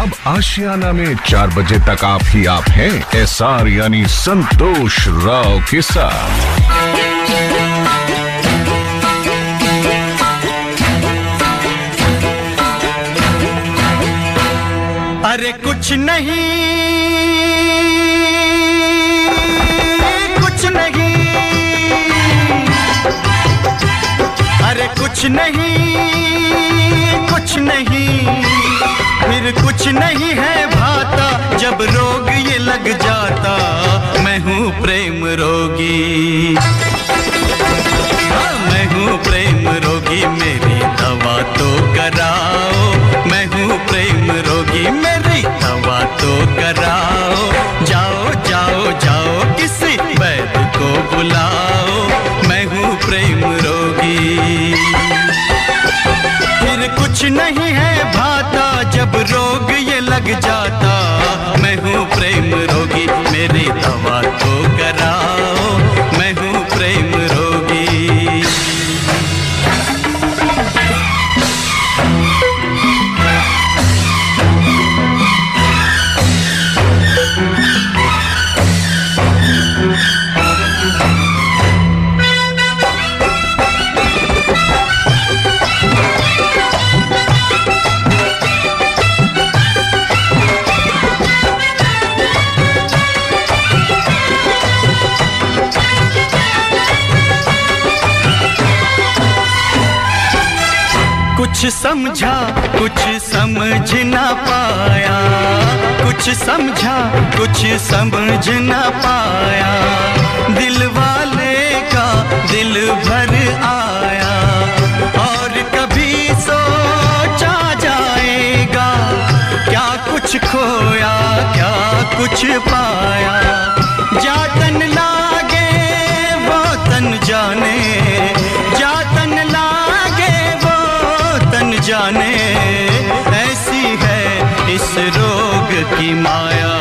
अब आशियाना में 4 बजे तक आप ही आप हैं एसआर यानी संतोष राव के साथ। अरे कुछ नहीं कुछ नहीं, अरे कुछ नहीं कुछ नहीं, फिर कुछ नहीं है भाता जब रोग ये लग जाता। मैं हूँ प्रेम रोगी, हाँ मैं हूँ प्रेम रोगी, मेरी दवा तो कराओ। मैं हूँ प्रेम रोगी, मेरी दवा तो कराओ। जाओ जाओ जाओ किसी वैद्य को बुलाओ। मैं हूँ प्रेम रोगी, फिर कुछ नहीं है भाता जब रोग ये लग जाता। मैं हूँ प्रेम रोगी, मेरी दवा तो कराओ। मैं हूँ प्रेम रोगी। कुछ समझा कुछ समझ ना पाया, कुछ समझा कुछ समझ ना पाया। दिल वाले का दिल भर आया, और कभी सोचा जाएगा क्या कुछ खोया क्या कुछ पाया। जातन लागे वो तन जाने, जातन लागे वो तन जाने। ऐसी है इस रोग की माया,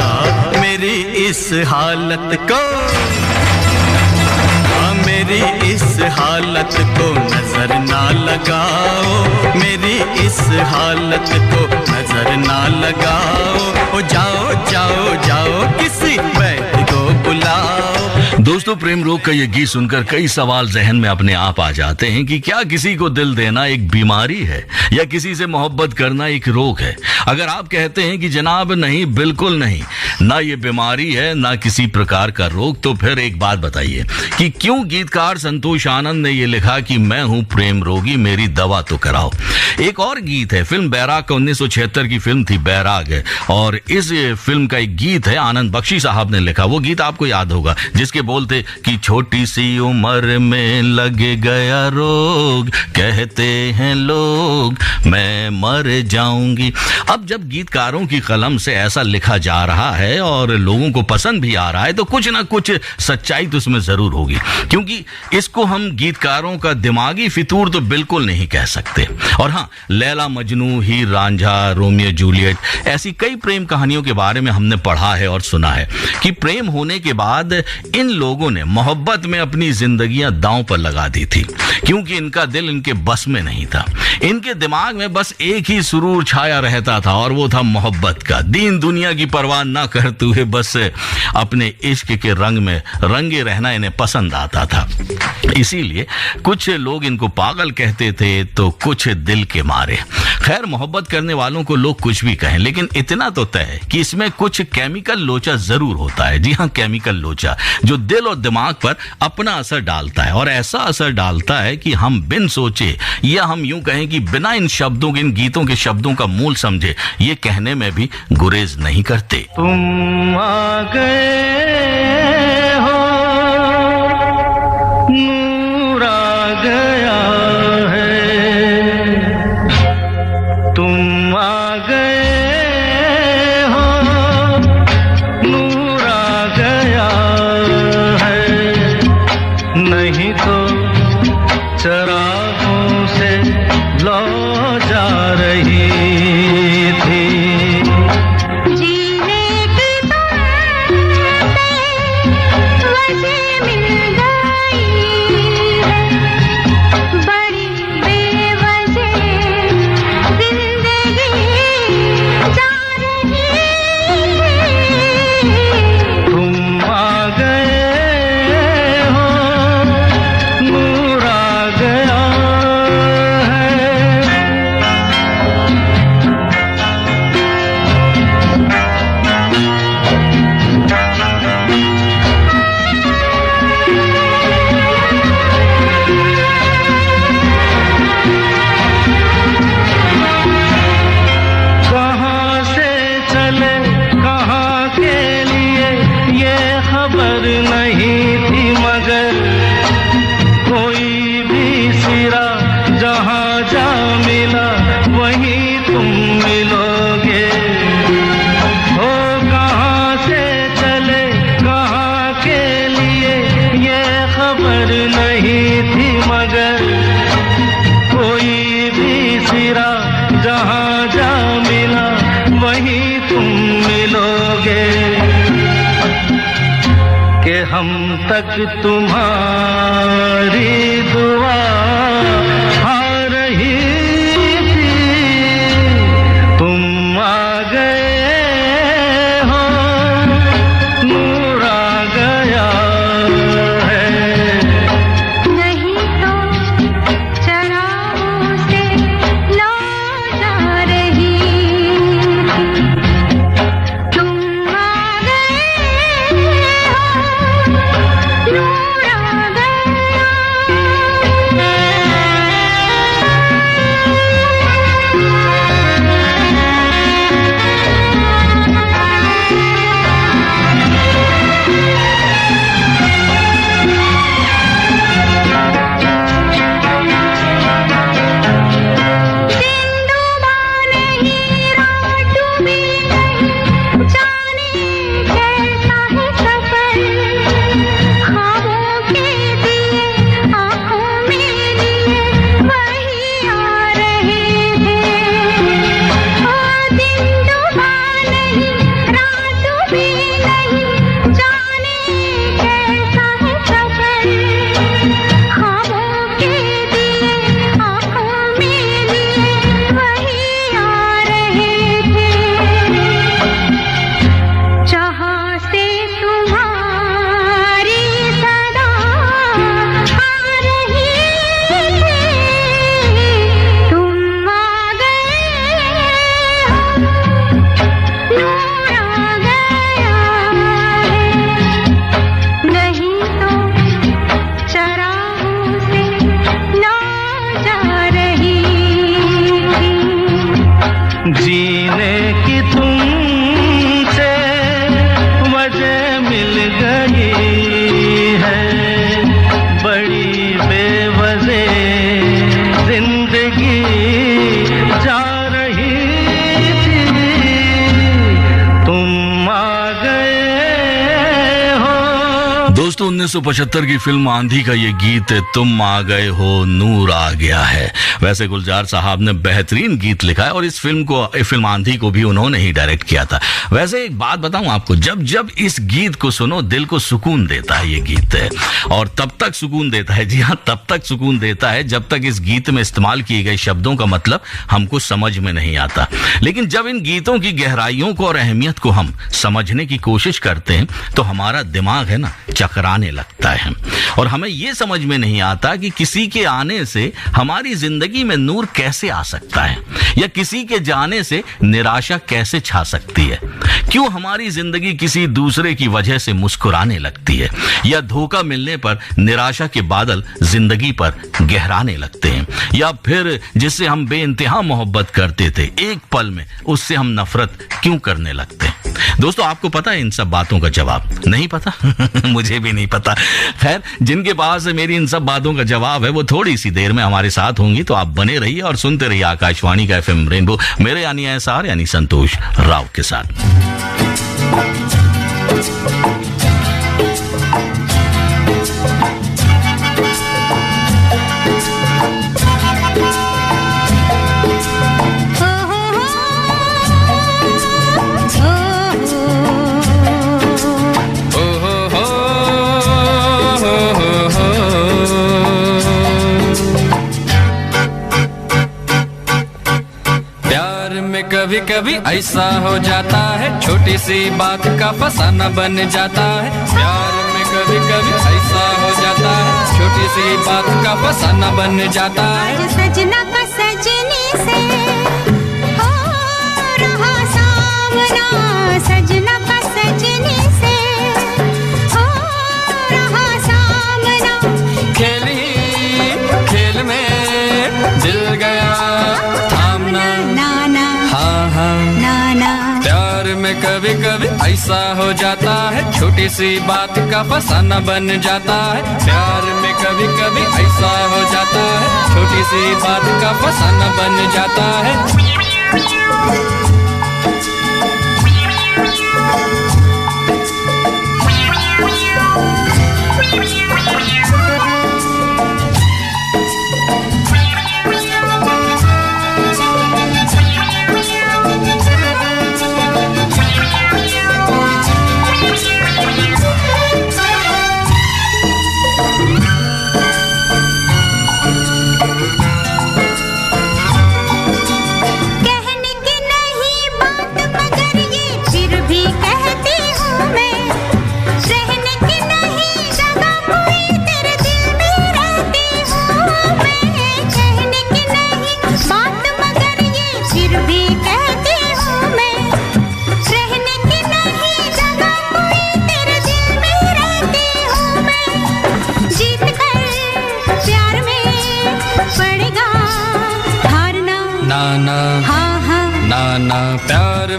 मेरी इस हालत को, मेरी इस हालत को नजर ना लगाओ। मेरी इस हालत को नजर ना लगाओ। ओ जाओ जाओ जाओ किसी वैद्य को बुलाओ। दोस्तों, प्रेम रोग का ये गीत सुनकर कई सवाल जहन में अपने आप आ जाते हैं कि क्या किसी को दिल देना एक बीमारी है या किसी से मोहब्बत करना एक रोग है। अगर आप कहते हैं कि जनाब नहीं, बिल्कुल नहीं, ना ये बीमारी है ना किसी प्रकार का रोग, तो फिर एक बात बताइए कि क्यों गीतकार संतोष आनंद ने ये लिखा कि मैं हूं प्रेम रोगी, मेरी दवा तो कराओ। एक और गीत है, फिल्म बैराग का 1976 की फिल्म थी बैराग, और इस फिल्म का एक गीत है आनंद बख्शी साहब ने लिखा। वो गीत आपको याद होगा जिसके बोलते कि छोटी सी उम्र में लग गया रोग, कहते हैं लोग मैं मर जाऊंगी। अब जब गीतकारों की कलम से ऐसा लिखा जा रहा है और लोगों को पसंद भी आ रहा है, तो कुछ ना कुछ सच्चाई तो उसमें जरूर होगी, क्योंकि इसको हम गीतकारों का दिमागी फितूर तो बिल्कुल नहीं कह सकते। और हाँ, लैला मजनू, हीर रांझा, रोमियो जूलियट, ऐसी कई प्रेम कहानियों के बारे में हमने पढ़ा है और सुना है कि प्रेम होने के बाद इन लोगों ने मोहब्बत में अपनी जिंदगियां दांव पर लगा दी थी, क्योंकि इनका दिल इनके बस में नहीं था। इनके दिमाग में बस एक ही सुरूर छाया रहता था, और वो था मोहब्बत का। दीन दुनिया की परवाह ना करते हुए बस अपने इश्क के रंग में रंगे रहना इन्हें पसंद आता था। इसीलिए कुछ लोग इनको पागल कहते थे तो कुछ दिल के मारे। खैर, मोहब्बत करने वालों को लोग कुछ भी कहें, लेकिन इतना तो तय है कि इसमें कुछ केमिकल लोचा जरूर होता है। जी हाँ, केमिकल लोचा, जो दिल और दिमाग पर अपना असर डालता है, और ऐसा असर डालता है कि हम बिन सोचे, या हम यूं कहें कि बिना इन शब्दों के, इन गीतों के शब्दों का मूल समझे, ये कहने में भी गुरेज नहीं करते। तुम आ गए हो, नूर आ गया है, तुम आ गए हो, नूर आ गया है। नहीं तो चरागों से लौ जा रही थी। जीने की तुमसे वजह मिल गई। के हम तक तुम्हारी दुआ आ रही थी, तुम आ गए हो, नूर आ गया है। नहीं तो चरागों से लौ जा रही थी, तुम आ गए हो, नूर आ गया। सिंधुबा नहीं, रात भी नहीं, जाने कैसा है सफर, ख्वाबों के दिए आँखों में लिए वही आ रहे थे। सिंधुबा नहीं, रात भी नहीं, जाने कैसा है सफर, ख्वाबों के दिए आँखों में लिए वही आ रहे थे। जहाँ से तुम्हारी सदा आ रही थी, तुम आ गए हो, नूर आ गया है। नहीं तो चरागों से लौ जा रही थी। जीने की तुमसे वजह मिल गई है, बड़ी बेवजह जिंदगी जा रही थी, तुम आ गए हो। दोस्तों 1975 की फिल्म आंधी का ये गीत तुम आ गए हो नूर आ गया है। वैसे गुलजार साहब ने बेहतरीन गीत लिखा है और इस फिल्म आंधी को भी उन्होंने ही डायरेक्ट किया था। वैसे एक बात बताऊं आपको, जब जब इस गीत को सुनो दिल को सुकून देता है ये गीत है, और तब तक सुकून देता है, जी हाँ तब तक सुकून देता है जब तक इस गीत में इस्तेमाल किए गए शब्दों का मतलब हमको समझ में नहीं आता। लेकिन जब इन गीतों की गहराइयों को और अहमियत को हम समझने की कोशिश करते हैं तो हमारा दिमाग है ना चकराने लगता है, और हमें ये समझ में नहीं आता कि किसी के आने से हमारी जिंदगी में नूर कैसे आ सकता है, या किसी के जाने से निराशा कैसे छा सकती है। क्यों हमारी जिंदगी किसी दूसरे की वजह से मुस्कुराने लगती है, या धोखा मिलने पर निराशा के बादल जिंदगी पर गहराने लगते हैं, या फिर जिससे हम बेइंतहा मोहब्बत करते थे एक पल में उससे हम नफरत क्यों करने लगते हैं। दोस्तों आपको पता है इन सब बातों का जवाब? नहीं पता? मुझे भी नहीं पता। खैर जिनके पास मेरी इन सब बातों का जवाब है वो थोड़ी सी देर में हमारे साथ होंगी, तो आप बने रहिए और सुनते रहिए आकाशवाणी का FM रेनबो, मेरे यानी एसआर यानी संतोष राव के साथ। कभी कभी ऐसा हो जाता है, छोटी सी बात का फसाना बन जाता है। प्यार में कभी कभी ऐसा हो जाता है, छोटी सी बात का फसाना बन जाता है। सजना का सजनी से हो रहा सामना, सजना का सजनी से हो रहा सामना, खेली खेल में दिल गया थामना, नाना हाँ हाँ नाना। प्यार में कभी कभी ऐसा हो जाता है, छोटी सी बात का फसाना बन जाता है। प्यार में कभी कभी ऐसा हो जाता है, छोटी सी बात का फसाना बन जाता है।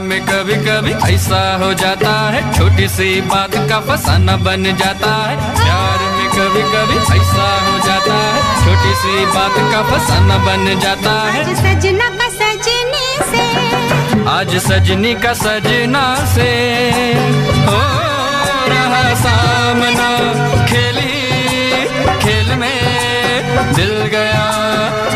में कभी कभी ऐसा हो जाता है, छोटी सी बात का फसाना बन जाता है। प्यार में कभी कभी ऐसा हो जाता है, छोटी सी बात का फसाना बन जाता है। आज सजना का सजनी से, आज सजनी का सजना से हो रहा सामना, खेली खेल में दिल गया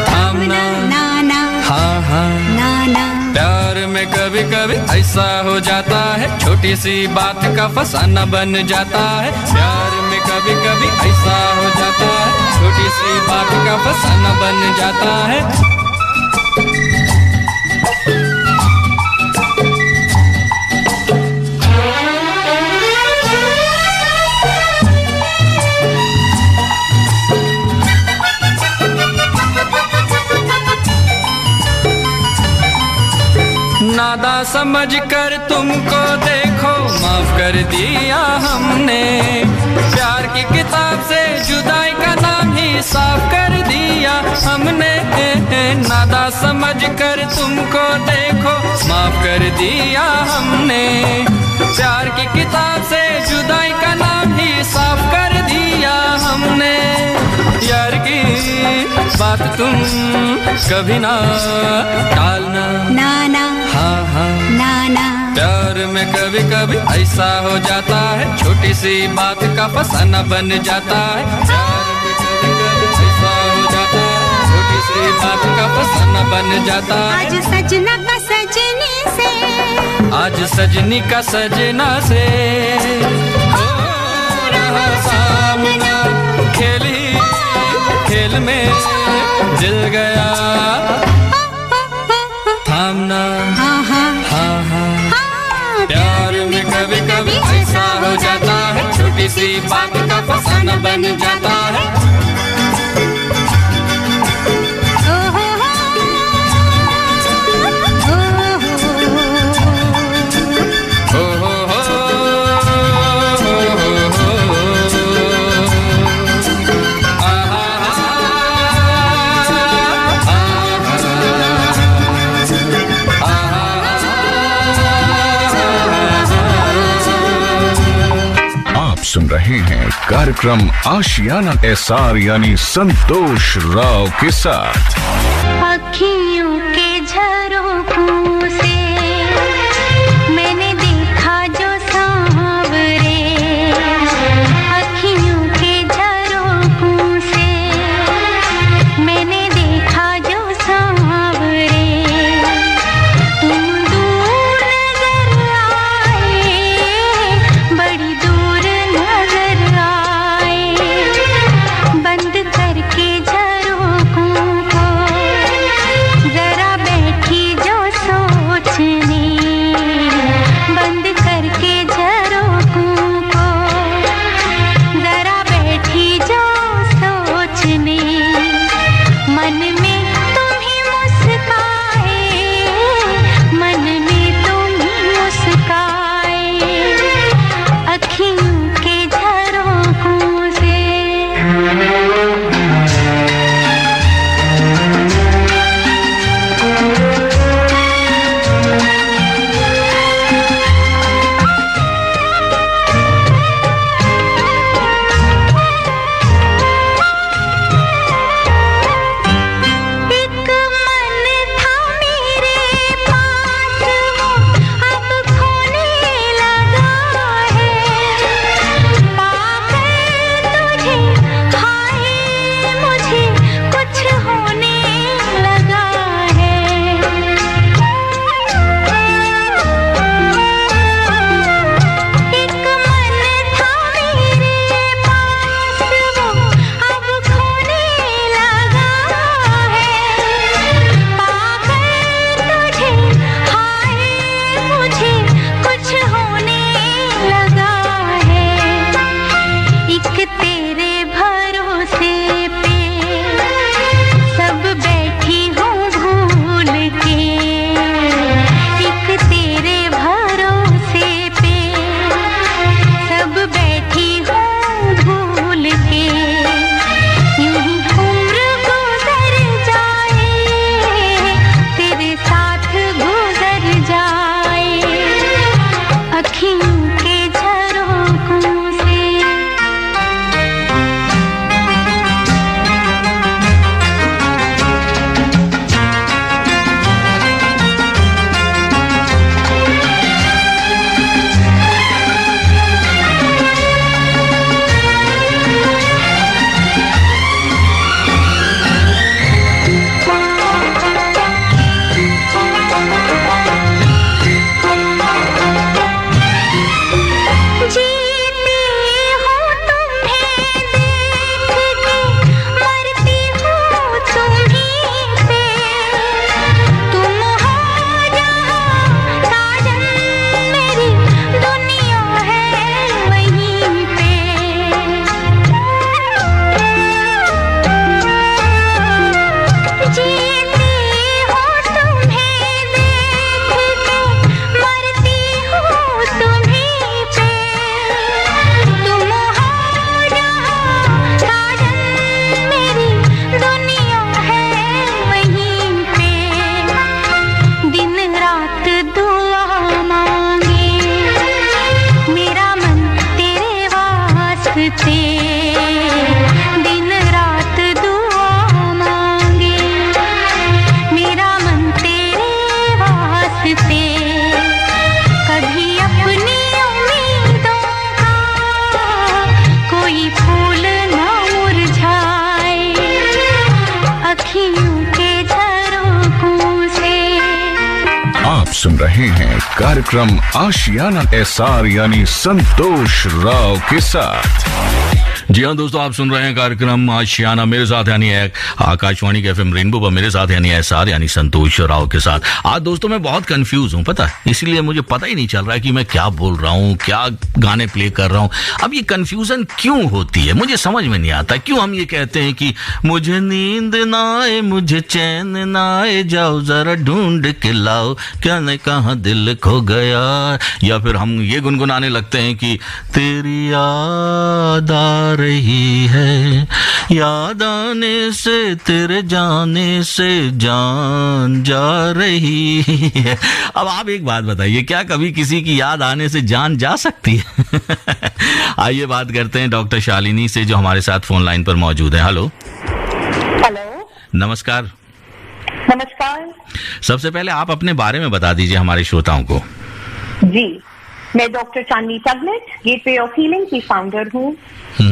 थामना। नाना हाँ हाँ नाना, प्यार में कभी कभी ऐसा हो जाता है, छोटी सी बात का फसाना बन जाता है। प्यार में कभी कभी ऐसा हो जाता है, छोटी सी बात का फसाना बन जाता है। नादा समझ कर तुमको देखो माफ कर दिया हमने, प्यार की किताब से जुदाई का नाम ही साफ कर दिया हमने। नादा समझ कर तुमको देखो माफ कर दिया हमने, प्यार की किताब से जुदाई का नाम ही साफ कर दिया हमने। यार की बात तुम कभी ना टालना। नाना हाँ हाँ नाना, प्यार में कभी कभी ऐसा हो जाता है, छोटी सी बात का फसाना बन जाता है। प्यार में कभी कभी ऐसा हो जाता है, छोटी सी बात का फसाना बन जाता है। आज सजना का सजनी से, आज सजनी का सजना से हो रहा सामना, खेली खेल में दिल गया थामना। हाँ हाँ हाँ हाँ हाँ, प्यार में कभी कभी ऐसा हो जाता है, छोटी सी बात का फसाना बन जाता है। ओ हो हो, ओ हो हो, सुन रहे हैं कार्यक्रम आशियाना एसआर यानी संतोष राव के साथ। अखियों के झरोखों से मैंने देखा जो सांवरे, अखियों के झरोखों से मैंने देखा जो सांवरे। तुम दूर नजर आए, बड़ी दूर नजर आए, बंद करके झरोखों को सुन रहे हैं कार्यक्रम आशियाना एसआर यानी संतोष राव के साथ। जी हाँ दोस्तों, आप सुन रहे हैं कार्यक्रम आशियाना, मेरे साथ यानी आकाशवाणी के एफएम रेनबो पर मेरे साथ यानी एसआर यानी संतोष राव के साथ। आज दोस्तों मैं बहुत कंफ्यूज हूँ, पता है, इसीलिए मुझे पता ही नहीं चल रहा है कि मैं क्या बोल रहा हूँ, क्या गाने प्ले कर रहा हूँ। अब ये कंफ्यूजन क्यों होती है मुझे समझ में नहीं आता। क्यों हम ये कहते हैं कि मुझे नींद ना आए, मुझे चैन ना आए, जाओ जरा ढूंढ के लाओ, क्या न कहाँ दिल खो गया। या फिर हम ये गुनगुनाने लगते हैं कि तेरी याद आ रही है, याद आने से तेरे जाने से जान जा रही है। अब आप एक बात बताइए, क्या कभी किसी की याद आने से जान जा सकती है? आइए बात करते हैं डॉक्टर शालिनी से जो हमारे साथ फोन लाइन पर मौजूद है। हेलो। हेलो, नमस्कार। नमस्कार। सबसे पहले आप अपने बारे में बता दीजिए हमारे श्रोताओं को। जी, मैं doctor Chandni Tagnet, gateway of healing की फाउंडर हूँ।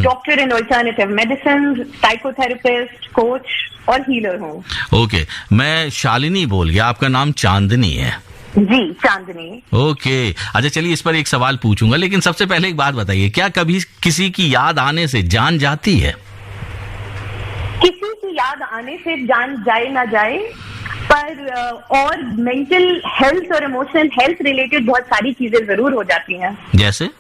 Doctor in alternative medicine, psychotherapist, coach और हीलर हूँ। ओके, मैं शालिनी बोल गया, आपका नाम चांदनी है? जी, चांदनी। ओके, अच्छा चलिए इस पर एक सवाल पूछूंगा, लेकिन सबसे पहले एक बात बताइए, क्या कभी किसी की याद आने से जान जाती है? किसी की याद आने से जान जाए ना जाए, पर और मेंटल हेल्थ और इमोशनल हेल्थ रिलेटेड बहुत सारी चीजें जरूर हो जाती हैं। जैसे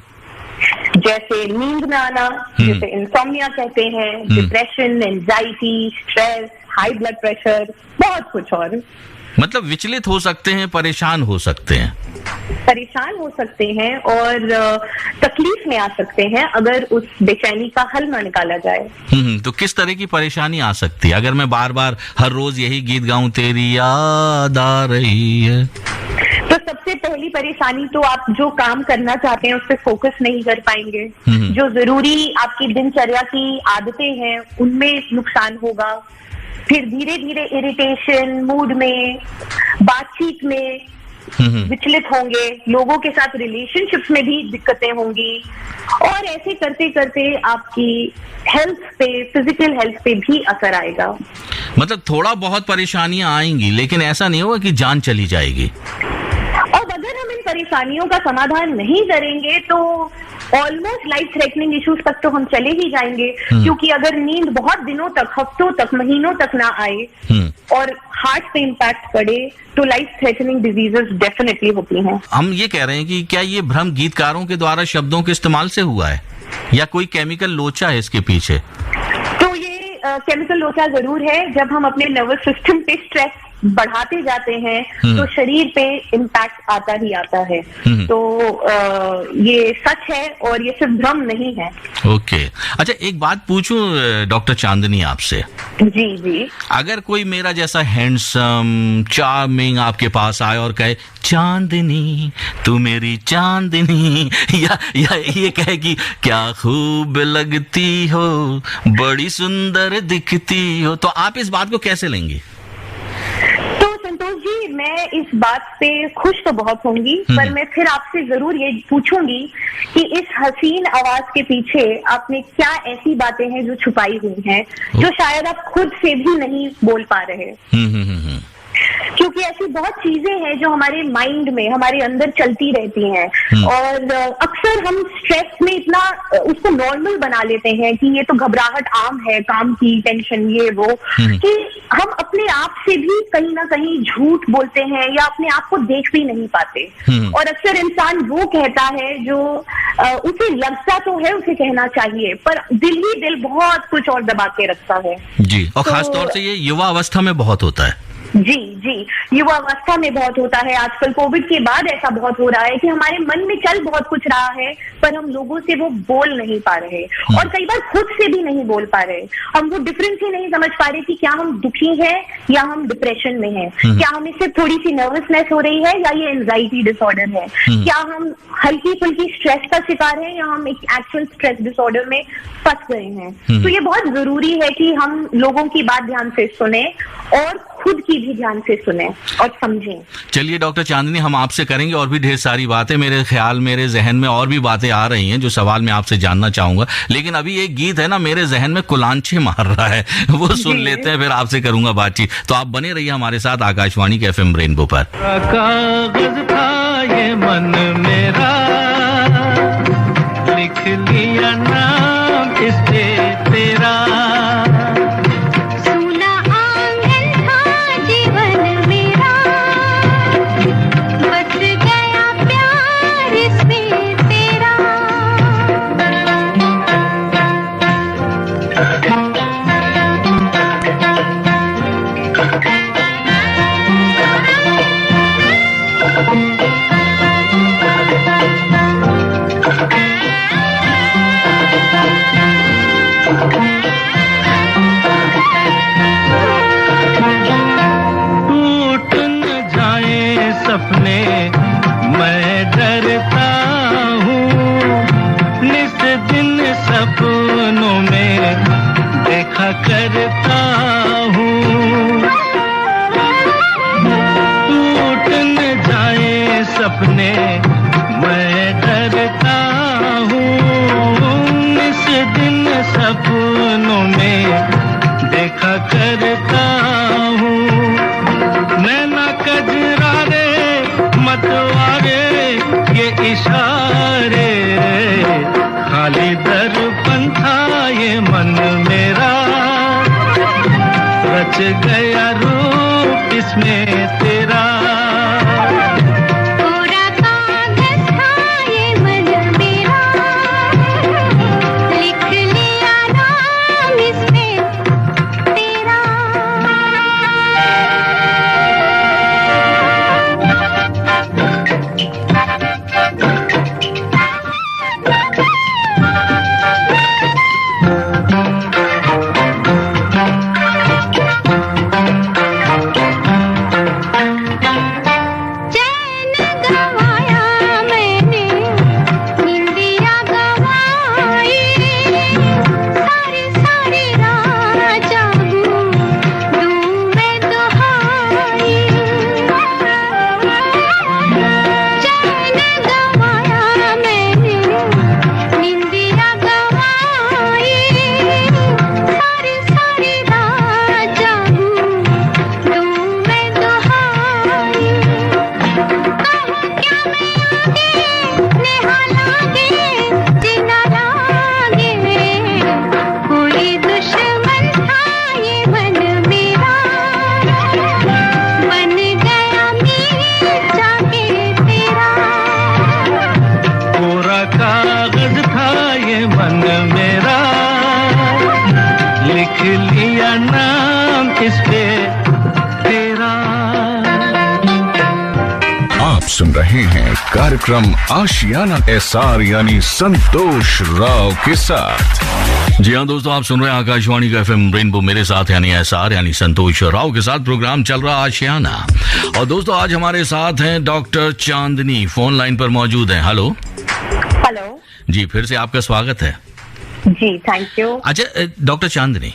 नींद में आना, जिसे इंसोम्निया कहते हैं, depression, anxiety, stress, high blood pressure, बहुत कुछ और। मतलब विचलित हो सकते हैं, परेशान हो सकते हैं। परेशान हो सकते हैं और तकलीफ में आ सकते हैं अगर उस बेचैनी का हल ना निकाला जाए। तो किस तरह की परेशानी आ सकती है अगर मैं बार बार हर रोज यही गीत गाऊं, तेरी याद आ रही है? तो सबसे पहली परेशानी तो आप जो काम करना चाहते हैं उस पर फोकस नहीं कर पाएंगे। जो जरूरी आपकी दिनचर्या की आदतें हैं उनमें नुकसान होगा। फिर धीरे धीरे इरिटेशन, मूड में, बातचीत में विचलित होंगे, लोगों के साथ रिलेशनशिप्स में भी दिक्कतें होंगी, और ऐसे करते करते आपकी हेल्थ पे, फिजिकल हेल्थ पे भी असर आएगा। मतलब थोड़ा बहुत परेशानियां आएंगी, लेकिन ऐसा नहीं होगा कि जान चली जाएगी। और अगर हम इन परेशानियों का समाधान नहीं करेंगे तो ऑलमोस्ट लाइफ थ्रेटनिंग इश्यूज तक तो हम चले ही जाएंगे। क्योंकि अगर नींद बहुत दिनों तक, हफ्तों तक, महीनों तक ना आए और हार्ट पे इम्पैक्ट पड़े तो लाइफ थ्रेटनिंग डिजीजेस डेफिनेटली होती हैं। हम ये कह रहे हैं कि क्या ये भ्रम गीतकारों के द्वारा शब्दों के इस्तेमाल से हुआ है या कोई केमिकल लोचा है इसके पीछे? तो ये केमिकल लोचा जरूर है। जब हम अपने नर्वस सिस्टम पे स्ट्रेस बढ़ाते जाते हैं तो शरीर पे इम्पैक्ट आता ही आता है। तो ये सच है और ये सिर्फ भ्रम नहीं है। ओके, अच्छा एक बात पूछूं डॉक्टर चांदनी आपसे। जी जी। अगर कोई मेरा जैसा हैंडसम, चार्मिंग आपके पास आए और कहे चांदनी तू मेरी चांदनी, या ये कहे कि क्या खूब लगती हो, बड़ी सुंदर दिखती हो, तो आप इस बात को कैसे लेंगे? जी, मैं इस बात पे खुश तो बहुत होंगी, पर मैं फिर आपसे जरूर ये पूछूंगी कि इस हसीन आवाज के पीछे आपने क्या ऐसी बातें हैं जो छुपाई हुई हैं, जो शायद आप खुद से भी नहीं बोल पा रहे। क्योंकि ऐसी बहुत चीजें हैं जो हमारे माइंड में, हमारे अंदर चलती रहती हैं, और अक्सर हम स्ट्रेस में इतना उसको नॉर्मल बना लेते हैं कि ये तो घबराहट आम है, काम की टेंशन, ये वो, कि हम अपने आप से भी कहीं ना कहीं झूठ बोलते हैं या अपने आप को देख भी नहीं पाते। और अक्सर इंसान वो कहता है जो उसे लगता तो है उसे कहना चाहिए, पर दिल ही दिल बहुत कुछ और दबा के रखता है। जी, और खास तौर से ये युवा अवस्था में बहुत होता है। जी जी, युवा अवस्था में बहुत होता है। आजकल कोविड के बाद ऐसा बहुत हो रहा है कि हमारे मन में चल बहुत कुछ रहा है, पर हम लोगों से वो बोल नहीं पा रहे, और कई बार खुद से भी नहीं बोल पा रहे। हम वो डिफरेंस ही नहीं समझ पा रहे कि क्या हम दुखी हैं या हम डिप्रेशन में हैं, क्या हमें सिर्फ थोड़ी सी नर्वसनेस हो रही है या ये एंजाइटी डिसऑर्डर है, क्या हम हल्की फुल्की स्ट्रेस का शिकार है या हम एक एक्चुअल स्ट्रेस डिसऑर्डर में फंस गए हैं। तो ये बहुत जरूरी है कि हम लोगों की बात ध्यान से सुने और खुद की भी ध्यान से सुने और समझें। चलिए डॉक्टर चांदनी, हम आपसे करेंगे और भी ढेर सारी बातें। मेरे जहन में और भी बातें आ रही हैं जो सवाल मैं आपसे जानना चाहूंगा, लेकिन अभी एक गीत है ना मेरे जहन में कुलांचे मार रहा है, वो सुन लेते हैं, फिर आपसे करूंगा बातचीत। तो आप बने रहिए हमारे साथ आकाशवाणी के FM रेनबो पर। कागज था ये मन मेरा, लिख लिया नाम इस पे तेरा। सुना आंगन था जीवन मेरा, बस गया प्यार इसमें तेरा। टूट न जाए सपने मैं डरता हूँ, निस दिन सपनों में देखा करता हूँ। टूट न जाए सपने मैं डरता हूँ, निस दिन सपनों में देखा करता हूँ। नैना कजरारे मतवारे ये इशारे, खाली दर्पण था ये मन मेरा, रच गया रूप इसमें तेरा। पूरा कागज था ये मन मेरा, लिख लिया नाम इसमें तेरा। चैन गवाया मैंने, निंदिया गवाई, सारी सारी रात जागूं दूं मैं दुहाई। चैन गवाया मैंने, निंदिया गवाई, सारी सारी रात जागूं दूं मैं दुहाई। कहूं क्या मैं आगे नेहा लागे जीना लागे, कोई दुश्मन था ये मन मेरा, बन गया मीर जाके तेरा। पूरा कागज था ये मन मेरा, लिख लिया नाम इस पे तेरा। आप सुन रहे हैं कार्यक्रम आशियाना SR यानी संतोष राव के साथ। जी हाँ दोस्तों, आप सुन रहे हैं आकाशवाणी का FM रेनबो, मेरे साथ यानी SR यानी संतोष राव के साथ प्रोग्राम चल रहा आशियाना। और दोस्तों आज हमारे साथ हैं डॉक्टर चांदनी, फोन लाइन पर मौजूद हैं। हेलो हेलो जी, फिर से आपका स्वागत है। जी, थैंक यू। अच्छा डॉक्टर चांदनी,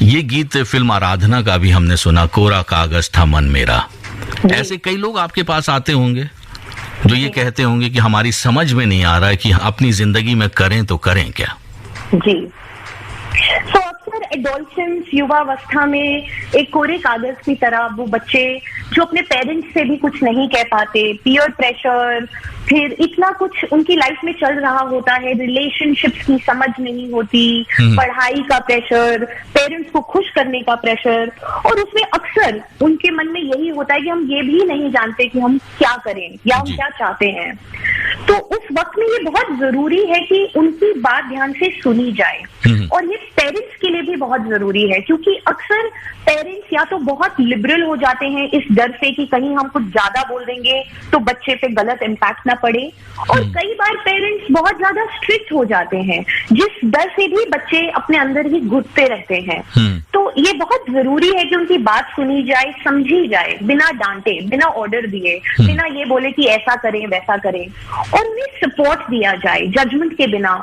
ये गीत फिल्म आराधना का भी हमने सुना, कोरा कागज था मन मेरा। ऐसे कई लोग आपके पास आते होंगे जो ये कहते होंगे कि हमारी समझ में नहीं आ रहा है कि अपनी जिंदगी में करें तो करें क्या। जी, तो अक्सर एडोलसेंस युवावस्था में एक कोरे कागज की तरह वो बच्चे जो अपने पेरेंट्स से भी कुछ नहीं कह पाते, पीयर प्रेशर, फिर इतना कुछ उनकी लाइफ में चल रहा होता है, रिलेशनशिप्स की समझ नहीं होती, पढ़ाई का प्रेशर, पेरेंट्स को खुश करने का प्रेशर, और उसमें अक्सर उनके मन में यही होता है कि हम ये भी नहीं जानते कि हम क्या करें या हम क्या चाहते हैं। तो उस वक्त में ये बहुत जरूरी है कि उनकी बात ध्यान से सुनी जाए, और ये पेरेंट्स के लिए भी बहुत जरूरी है, क्योंकि अक्सर पेरेंट्स या तो बहुत लिबरल हो जाते हैं इस डर से कि कहीं हम कुछ ज्यादा बोल देंगे तो बच्चे पे गलत इम्पैक्ट ना पड़े, और कई बार पेरेंट्स बहुत ज्यादा स्ट्रिक्ट हो जाते हैं जिस डर से भी बच्चे अपने अंदर ही घुटते रहते हैं। तो ये बहुत जरूरी है कि उनकी बात सुनी जाए, समझी जाए, बिना डांटे, बिना ऑर्डर दिए, बिना ये बोले कि ऐसा करें वैसा करें, और उन्हें सपोर्ट दिया जाए जजमेंट के बिना,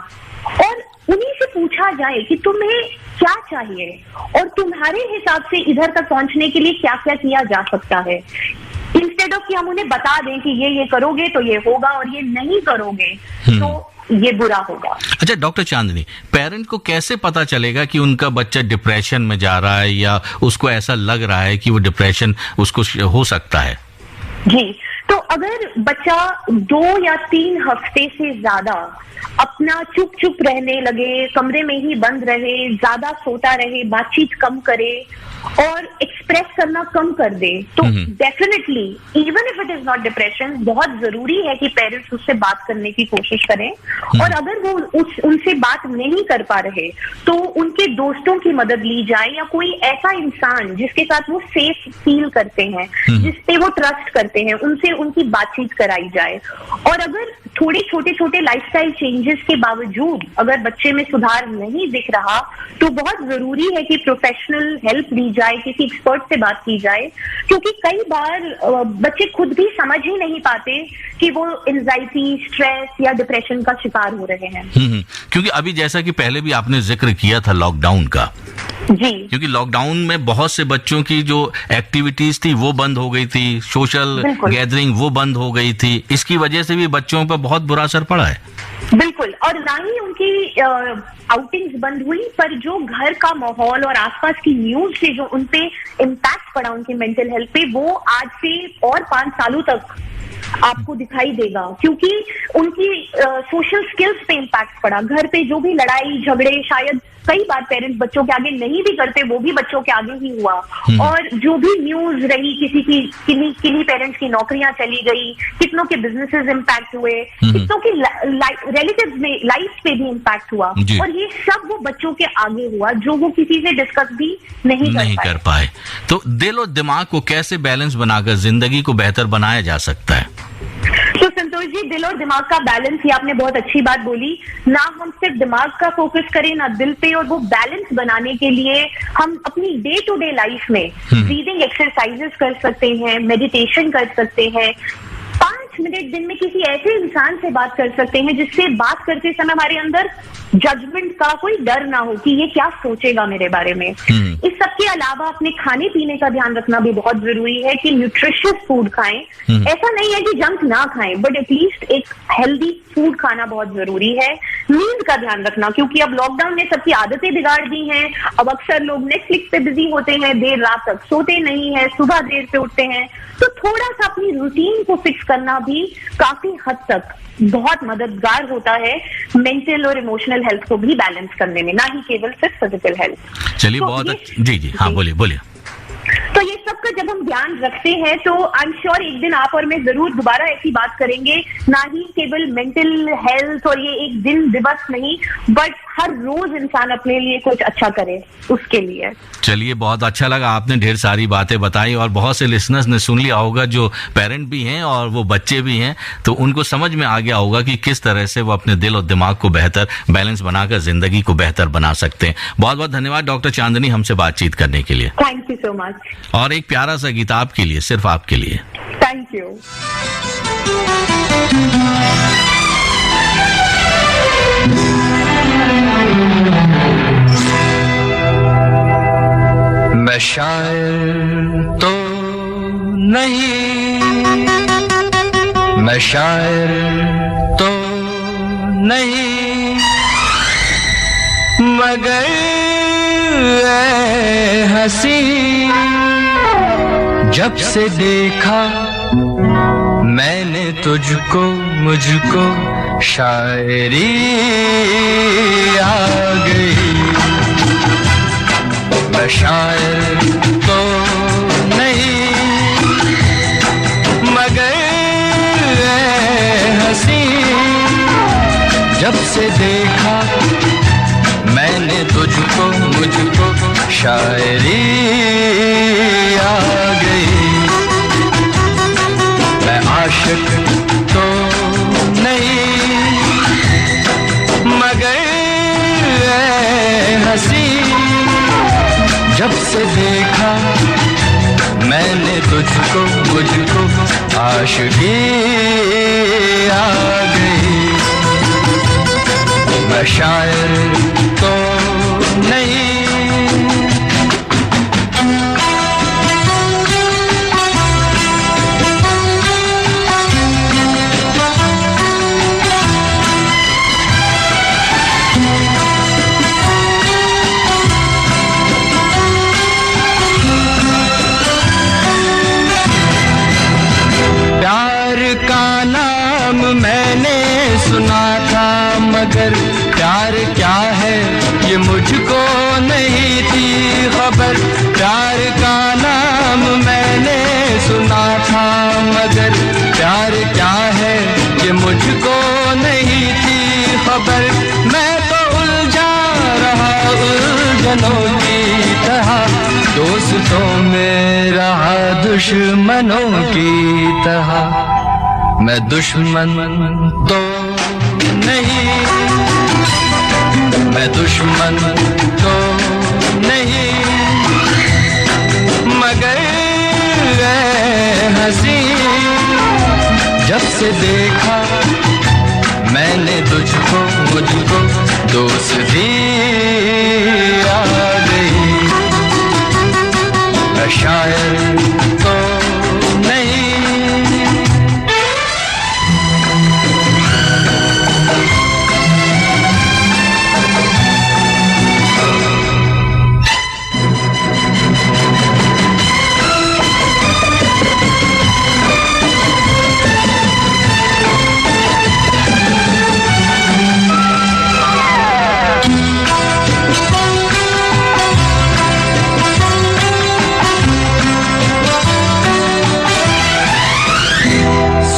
और उन्हीं से पूछा जाए कि तुम्हें क्या चाहिए और तुम्हारे हिसाब से इधर तक पहुंचने के लिए क्या क्या किया जा सकता है, इंस्टेड ऑफ कि हम उन्हें बता दें कि ये करोगे तो ये होगा और ये नहीं करोगे तो ये बुरा होगा। अच्छा डॉक्टर चांदनी, पेरेंट को कैसे पता चलेगा कि उनका बच्चा डिप्रेशन में जा रहा है या उसको ऐसा लग रहा है कि वो डिप्रेशन उसको हो सकता है? जी, तो अगर बच्चा 2 या 3 हफ्ते से ज्यादा अपना चुप चुप रहने लगे, कमरे में ही बंद रहे, ज्यादा सोता रहे, बातचीत कम करे और एक्सप्रेस करना कम कर दे, तो definitely even if it is not depression, बहुत जरूरी है कि पेरेंट्स उससे बात करने की कोशिश करें। और अगर वो उनसे बात नहीं कर पा रहे तो उनके दोस्तों की मदद ली जाए या कोई ऐसा इंसान जिसके साथ वो सेफ फील करते हैं, जिसपे वो ट्रस्ट करते हैं, उनसे उनकी बातचीत कराई जाए। और अगर थोड़े छोटे छोटे लाइफस्टाइल चेंजेस के बावजूद अगर बच्चे में सुधार नहीं दिख रहा तो बहुत जरूरी है कि प्रोफेशनल हेल्प ली जाए, किसी एक्सपर्ट से बात की जाए, क्योंकि कई बार बच्चे खुद भी समझ ही नहीं पाते कि वो एंजाइटी, स्ट्रेस या डिप्रेशन का शिकार हो रहे हैं। क्योंकि अभी जैसा कि पहले भी आपने जिक्र किया था लॉकडाउन का, जी, क्योंकि लॉकडाउन में बहुत से बच्चों की जो एक्टिविटीज थी वो बंद हो गई थी, सोशल गैदरिंग वो बंद हो गई थी, इसकी वजह से भी बच्चों पर बहुत बुरा असर पड़ा है। बिल्कुल, और ना ही उनकी आउटिंग्स बंद हुई, पर जो घर का माहौल और आसपास की न्यूज से जो उनपे इम्पैक्ट पड़ा उनकी मेंटल हेल्थ पे, वो आज से और 5 सालों तक आपको दिखाई देगा, क्योंकि उनकी सोशल स्किल्स पे इम्पैक्ट पड़ा। घर पे जो भी लड़ाई झगड़े शायद कई बार पेरेंट्स बच्चों के आगे नहीं भी करते, वो भी बच्चों के आगे ही हुआ। और जो भी न्यूज रही, किसी की किन्हीं पेरेंट्स की नौकरियां चली गई, कितनों के बिजनेसेस इम्पैक्ट हुए, कितनों के रिलेटिव्स में लाइफ पे भी इम्पैक्ट हुआ, और ये सब वो बच्चों के आगे हुआ जो वो किसी से डिस्कस भी नहीं कर पाए। तो दिल और दिमाग को कैसे बैलेंस बनाकर जिंदगी को बेहतर बनाया जा सकता है? तो संतोष जी, दिल और दिमाग का बैलेंस, ये आपने बहुत अच्छी बात बोली। ना हम सिर्फ दिमाग का फोकस करें ना दिल पे, और वो बैलेंस बनाने के लिए हम अपनी डे टू डे लाइफ में ब्रीदिंग एक्सरसाइजेस कर सकते हैं, मेडिटेशन कर सकते हैं, 5 मिनट दिन में किसी ऐसे इंसान से बात कर सकते हैं जिससे बात करते समय हमारे अंदर जजमेंट का कोई डर ना हो कि ये क्या सोचेगा मेरे बारे में। इस सब के अलावा अपने खाने पीने का ध्यान रखना भी बहुत जरूरी है कि न्यूट्रिशियस फूड खाएं। ऐसा नहीं है कि जंक ना खाएं, बट एटलीस्ट एक हेल्दी फूड खाना बहुत जरूरी है। नींद का ध्यान रखना, क्योंकि अब लॉकडाउन ने सबकी आदतें बिगाड़ दी हैं। अब अक्सर लोग नेटफ्लिक्स पे बिजी होते हैं, देर रात तक सोते नहीं है, सुबह देर से उठते हैं। तो थोड़ा सा अपनी रूटीन को फिक्स करना भी काफी हद तक बहुत मददगार होता है मेंटल और इमोशनल हेल्थ को भी बैलेंस करने में, ना ही केवल सिर्फ फिजिकल हेल्थ। चलिए, बहुत जी, हाँ बोलिए। तो ये सब का जब हम ध्यान रखते हैं तो आई एम श्योर एक दिन आप और मैं जरूर दोबारा ऐसी बात करेंगे, ना ही केवल मेंटल हेल्थ और ये एक दिन दिवस नहीं, बट हर रोज इंसान अपने लिए कुछ अच्छा करे उसके लिए। चलिए, बहुत अच्छा लगा, आपने ढेर सारी बातें बताई और बहुत से लिसनर्स ने सुन लिया होगा जो पेरेंट भी हैं और वो बच्चे भी हैं, तो उनको समझ में आ गया होगा कि किस तरह से वो अपने दिल और दिमाग को बेहतर बैलेंस बनाकर जिंदगी को बेहतर बना सकते हैं। बहुत बहुत धन्यवाद डॉक्टर चांदनी हमसे बातचीत करने के लिए। Thank you so much. और एक प्यारा सा गीत आपके लिए, सिर्फ आपके लिए। Thank you. मैं शायर तो नहीं, मैं शायर तो नहीं, मगर ऐ हंसी जब से देखा मैंने तुझको, मुझको शायरी आ गई। मैं शायर तो नहीं, मगर ऐ हंसी जब से देखा मैंने तुझको, मुझको शायरी आ गई। मैं आशिक तो नहीं, मगर ऐ हंसी जब से देखा मैंने तुझको, मुझको आशिकी आ गई। मैं शायर तो नहीं, सुना था, मगर प्यार क्या है ये मुझको नहीं थी खबर। प्यार का नाम मैंने सुना था, मगर प्यार क्या है ये मुझको नहीं थी खबर। मैं तो उलझा रहा उलझनों की तरह, दोस्तों में रहा दुश्मनों की तरह। मैं दुश्मन तो नहीं, मैं दुश्मन तो नहीं, मगर हंसी जब से देखा मैंने तुझको, मुझको दोस्ती आ गई। मैं शायर तो नहीं,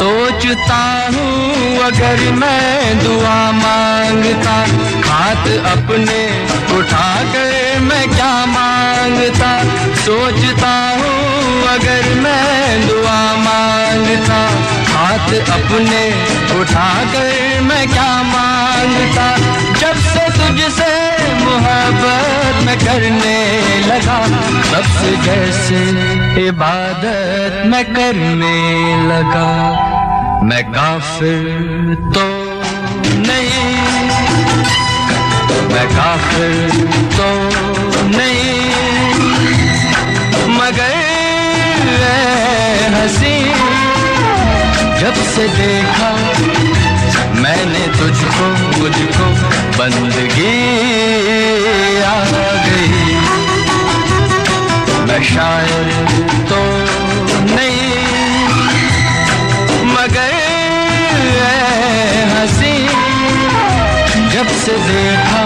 सोचता हूँ अगर मैं दुआ मांगता, हाथ अपने उठा कर मैं क्या मांगता। सोचता हूँ अगर मैं दुआ मांगता, हाथ अपने उठा कर मैं क्या मांगता। जब से तुझसे मोहब्बत मैं करने लगा, तब से जैसे इबादत मैं करने लगा। मैं काफिर तो नहीं, मैं काफिर तो नहीं, मगर हंसी जब से देखा मैंने तुझको, मुझको बंदगी आ गई। मैं शायर तो नहीं, मगर हंसी जब से देखा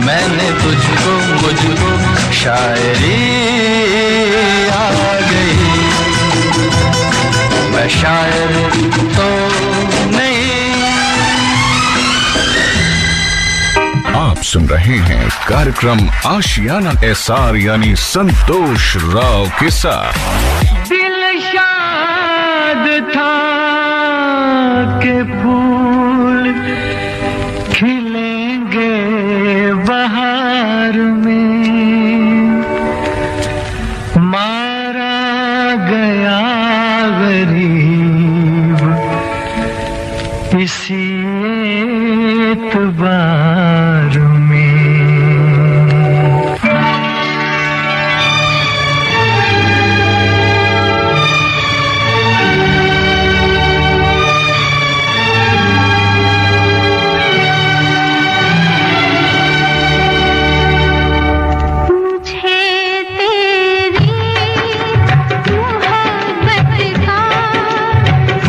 मैंने तुझको, मुझको शायरी आ गई। मैं शायर तो नहीं। आप सुन रहे हैं कार्यक्रम आशियाना एसआर यानी संतोष राव के साथ। दिल शाद था के फूल खिलेंगे बहार में, मारा गया गरीब इसी एतबार में।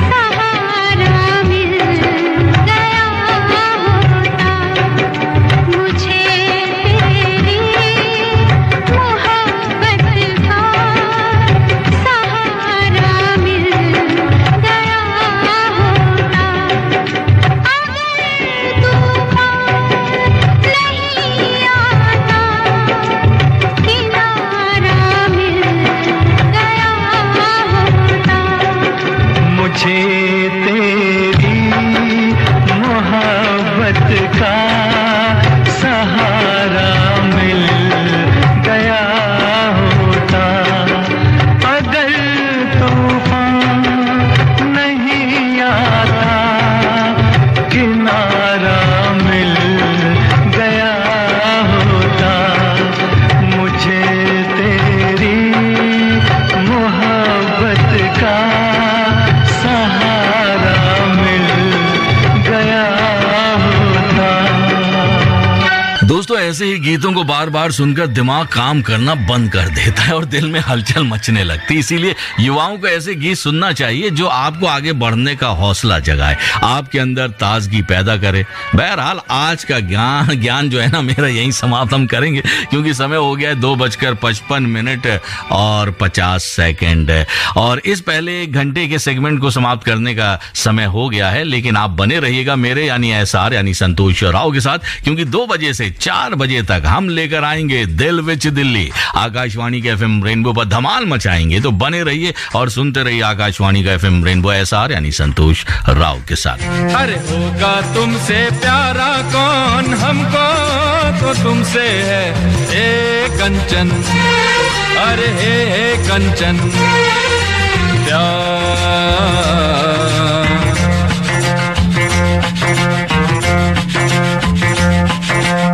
सहारा मिल गया होता। ऐसे ही गीतों को बार बार सुनकर दिमाग काम करना बंद कर देता है और दिल में हलचल मचने लगती है। इसीलिए युवाओं को ऐसे गीत सुनना चाहिए जो आपको आगे बढ़ने का हौसला जगाए, आपके अंदर ताजगी पैदा करे। बहरहाल आज का ज्ञान जो है ना मेरा यहीं समाप्त हम करेंगे, क्योंकि समय हो गया है 2:55 और 50 सेकंड और इस पहले एक घंटे के सेगमेंट को समाप्त करने का समय हो गया है। लेकिन आप बने रहिएगा मेरे यानी एसआर यानी संतोष राव के साथ, क्योंकि 2 बजे से 4 बजे तक हम लेकर आएंगे दिल विच दिल्ली। आकाशवाणी के एफएम रेनबो पर धमाल मचाएंगे, तो बने रहिए और सुनते रहिए आकाशवाणी का एफएम रेनबो एसआर यानी संतोष राव के साथ। अरे होगा तुमसे प्यारा कौन, हमको तो तुमसे है ए कंचन, अरे हे कंचन प्यार।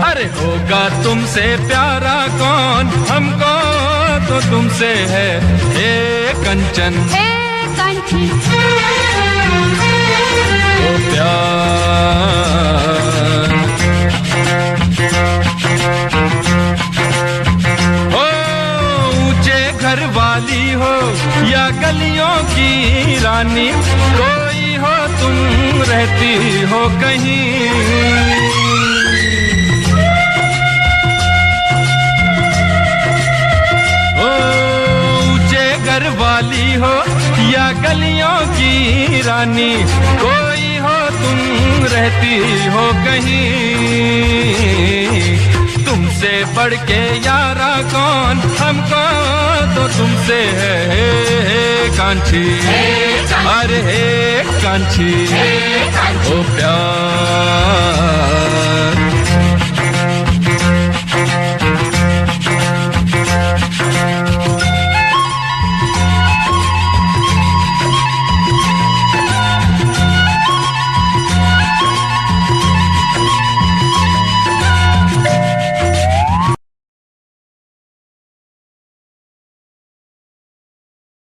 अरे होगा तुमसे प्यारा कौन, हमको तो तुमसे है ए कंचन, ओ प्यार। हो ऊंचे घर वाली हो या गलियों की रानी, कोई हो तुम रहती हो कहीं। घर वाली हो या गलियों की रानी, कोई हो तुम रहती हो कहीं। तुमसे बढ़ के यारा कौन, हमको तो तुमसे है कांची, अरे हे कांची, ओ प्यार।